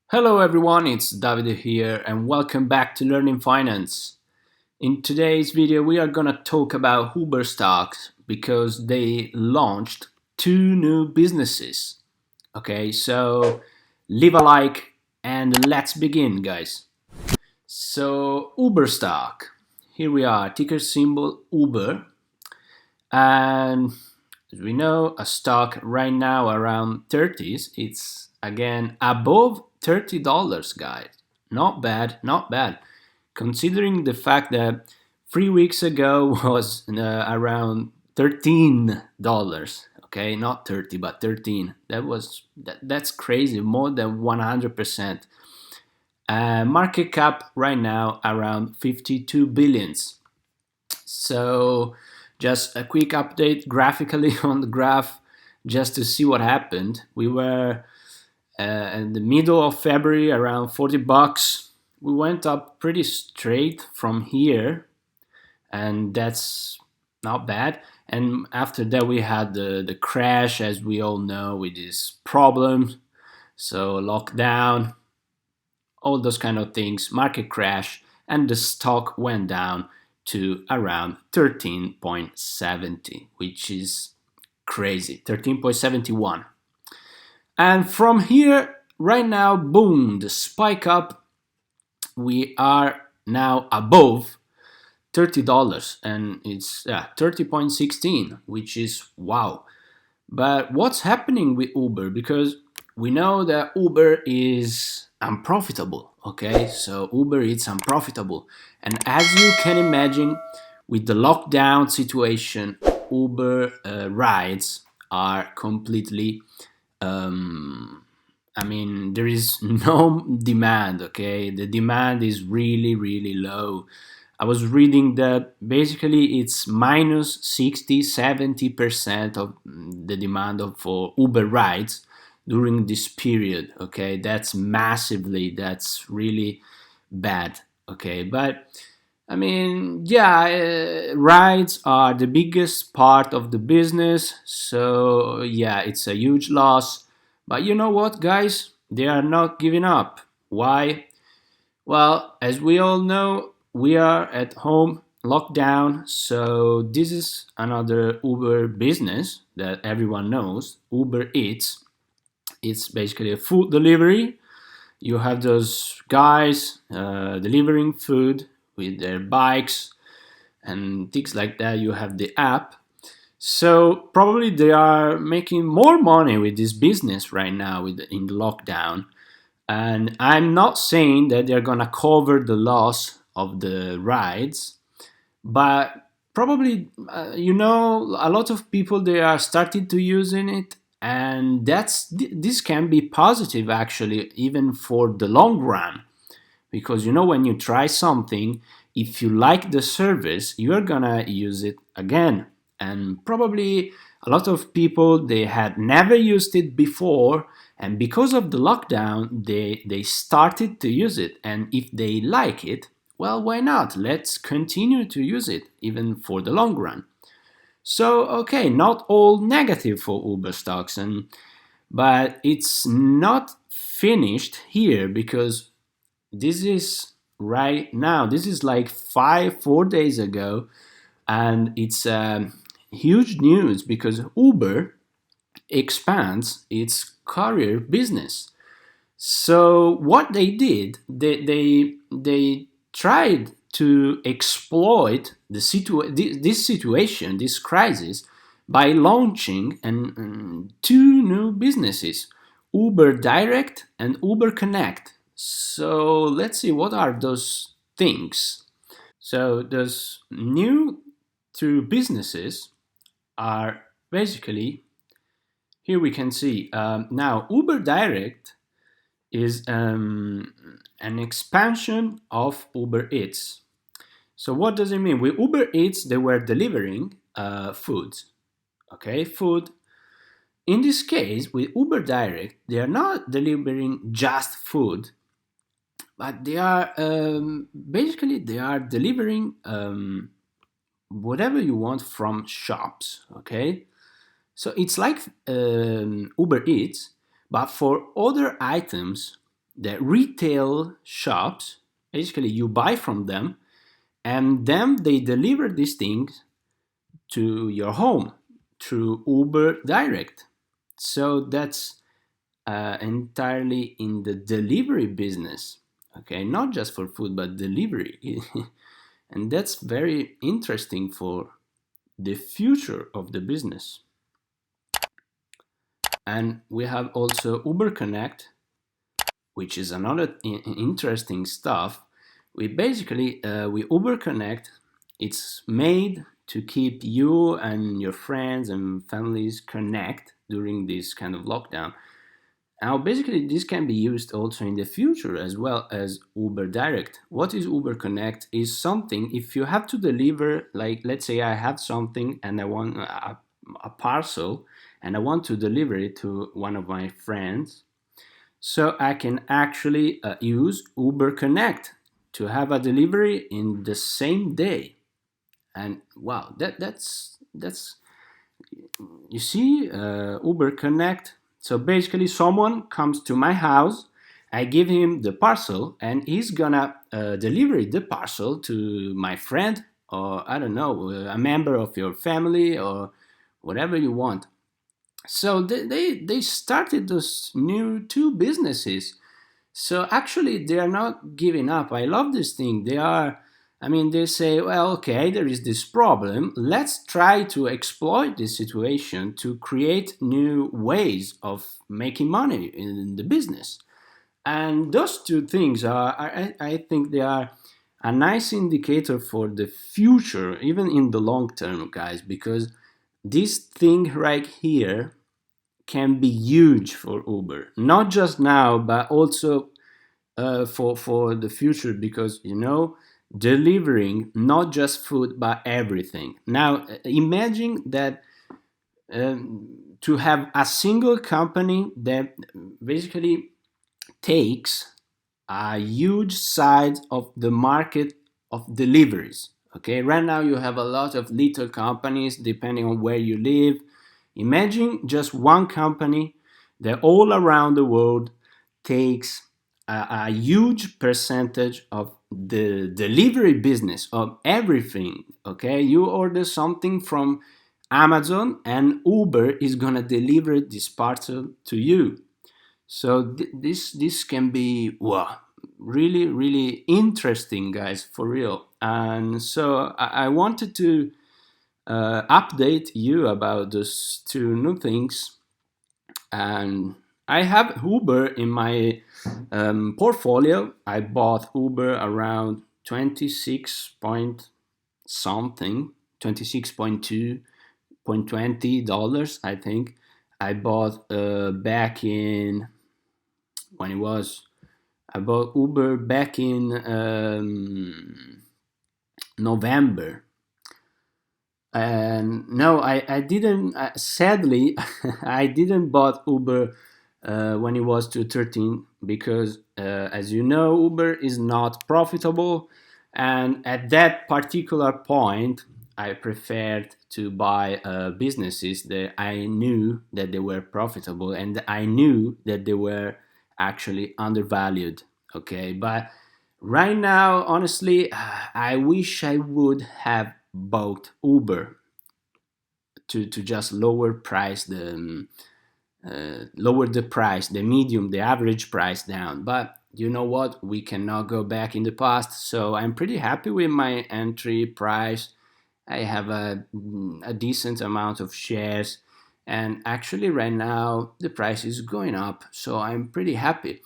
Hello everyone, it's Davide here and welcome back to Learning Finance. In today's video we are gonna talk about Uber stocks because they launched two new businesses. Okay, so leave a like and let's begin guys. So Uber stock, here we are, ticker symbol Uber, and as we know a stock right now around 30s, it's again above $30 guys. Not bad, not bad, considering the fact that 3 weeks ago was around $13. Okay, not 30 but 13. That's crazy, more than 100%. Market cap right now around 52 billions. So just a quick update graphically on the graph just to see what happened. We were in the middle of February around 40 bucks. We went up pretty straight from here, and that's not bad. And after that we had the crash, as we all know, with these problems. So lockdown, all those kind of things, market crash, and the stock went down to around 13.70, which is crazy, 13.71. And from here, right now, boom, the spike up, we are now above $30 and it's 30.16, which is wow. But what's happening with Uber? Because we know that Uber is unprofitable, okay? So Uber is unprofitable. And as you can imagine, with the lockdown situation, Uber rides are completely, there is no demand, okay? The demand is really, really low. I was reading that basically it's minus 60, 70% of the demand for Uber rides during this period, okay? That's massively, that's really bad, okay? But rides are the biggest part of the business, so yeah, it's a huge loss. But you know what, guys? They are not giving up. Why? Well, as we all know, we are at home, locked down, so this is another Uber business that everyone knows, Uber Eats. It's basically a food delivery. You have those guys delivering food with their bikes and things like that. You have the app. So probably they are making more money with this business right now in the lockdown. And I'm not saying that they're gonna cover the loss of the rides, but probably a lot of people they are starting to using it, and this can be positive actually, even for the long run, because when you try something, if you like the service, you're gonna use it again. And probably a lot of people they had never used it before, and because of the lockdown they started to use it, and if they like it, well, why not? Let's continue to use it even for the long run. So okay, not all negative for Uber stocks, but it's not finished here, because this is right now. This is like 4 days ago, and it's huge news because Uber expands its courier business. So what they did, they tried to exploit this situation, this crisis, by launching two new businesses, Uber Direct and Uber Connect. So let's see, what are those things? So those new two businesses are basically, here we can see now Uber Direct is an expansion of Uber Eats. So what does it mean? With Uber Eats, they were delivering food. Okay, food. In this case, with Uber Direct, they are not delivering just food, but they are basically they are delivering whatever you want from shops. Okay, so it's like Uber Eats, but for other items the retail shops, basically you buy from them, and then they deliver these things to your home through Uber Direct. So that's entirely in the delivery business. Okay, not just for food, but delivery. And that's very interesting for the future of the business. And we have also Uber Connect, which is another interesting stuff. We Uber Connect. It's made to keep you and your friends and families connect during this kind of lockdown. Now, basically, this can be used also in the future as well as Uber Direct. What is Uber Connect? Is something if you have to deliver, like let's say I have something and I want a parcel and I want to deliver it to one of my friends, so I can actually use Uber Connect to have a delivery in the same day. And wow, that's you see, Uber Connect. So basically, someone comes to my house, I give him the parcel, and he's gonna deliver the parcel to my friend, or I don't know, a member of your family, or whatever you want. So they started those new two businesses. So actually, they are not giving up. I love this thing. I mean, they say, well, okay, there is this problem. Let's try to exploit this situation to create new ways of making money in the business. And those two things I think they are a nice indicator for the future, even in the long term, guys, because this thing right here can be huge for Uber, not just now, but also for the future, because delivering not just food but everything. Now imagine that, to have a single company that basically takes a huge side of the market of deliveries. Okay, right now you have a lot of little companies depending on where you live. Imagine just one company that all around the world takes a huge percentage of the delivery business of everything. Okay, you order something from Amazon and Uber is gonna deliver this parcel to you. So this can be, wow, really really interesting, guys, for real. And so I wanted to update you about those two new things. And I have Uber in my portfolio. I bought Uber around 26 point something, 26.2.20 dollars, I think. I bought back in when it was I bought Uber back in November. And no, I didn't. Sadly, I didn't bought Uber when it was 213 because, as you know, Uber is not profitable, and at that particular point, I preferred to buy businesses that I knew that they were profitable and I knew that they were actually undervalued. Okay, but right now, honestly, I wish I would have bought Uber to just lower the price, the medium, the average price down. But you know what? We cannot go back in the past, so I'm pretty happy with my entry price. I have a decent amount of shares, and actually, right now the price is going up, so I'm pretty happy.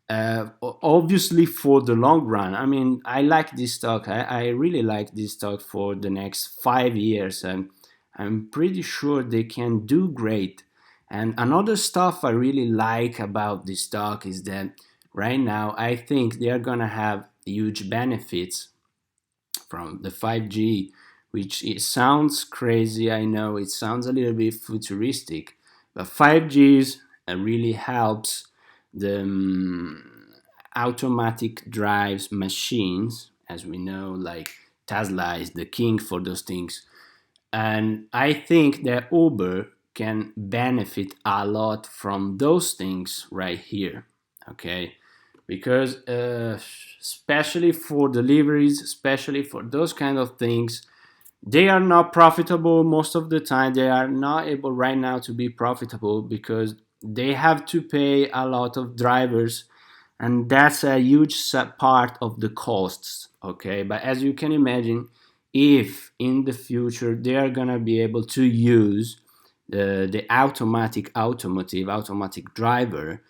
Obviously, for the long run, I mean, I like this stock. I really like this stock for the next 5 years, and I'm pretty sure they can do great. And another stuff I really like about this stock is that right now I think they are gonna have huge benefits from the 5G, which it sounds crazy. I know it sounds a little bit futuristic, but 5G really helps the automatic drives machines, as we know, like Tesla is the king for those things. And I think that Uber can benefit a lot from those things right here. Okay. because especially for deliveries, especially for those kind of things, they are not profitable most of the time. They are not able right now to be profitable because they have to pay a lot of drivers, and that's a huge part of the costs. Okay, but as you can imagine, if in the future they are gonna be able to use the automatic driver,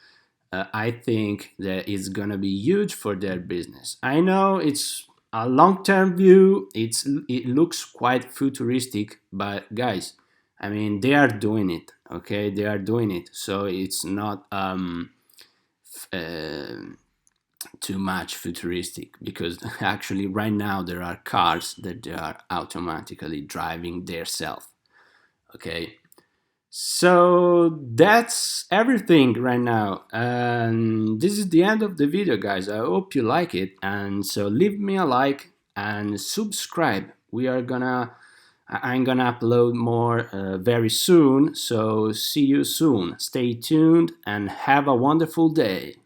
I think that it's gonna be huge for their business. I know it's a long-term view. It looks quite futuristic, but guys, I mean they are doing it. Okay, they are doing it. So it's not uh, too much futuristic because actually right now there are cars that they are automatically driving themselves. Okay, so that's everything right now. And this is the end of the video, guys. I hope you like it. And so leave me a like and subscribe. I'm gonna upload more very soon. So see you soon. Stay tuned and have a wonderful day.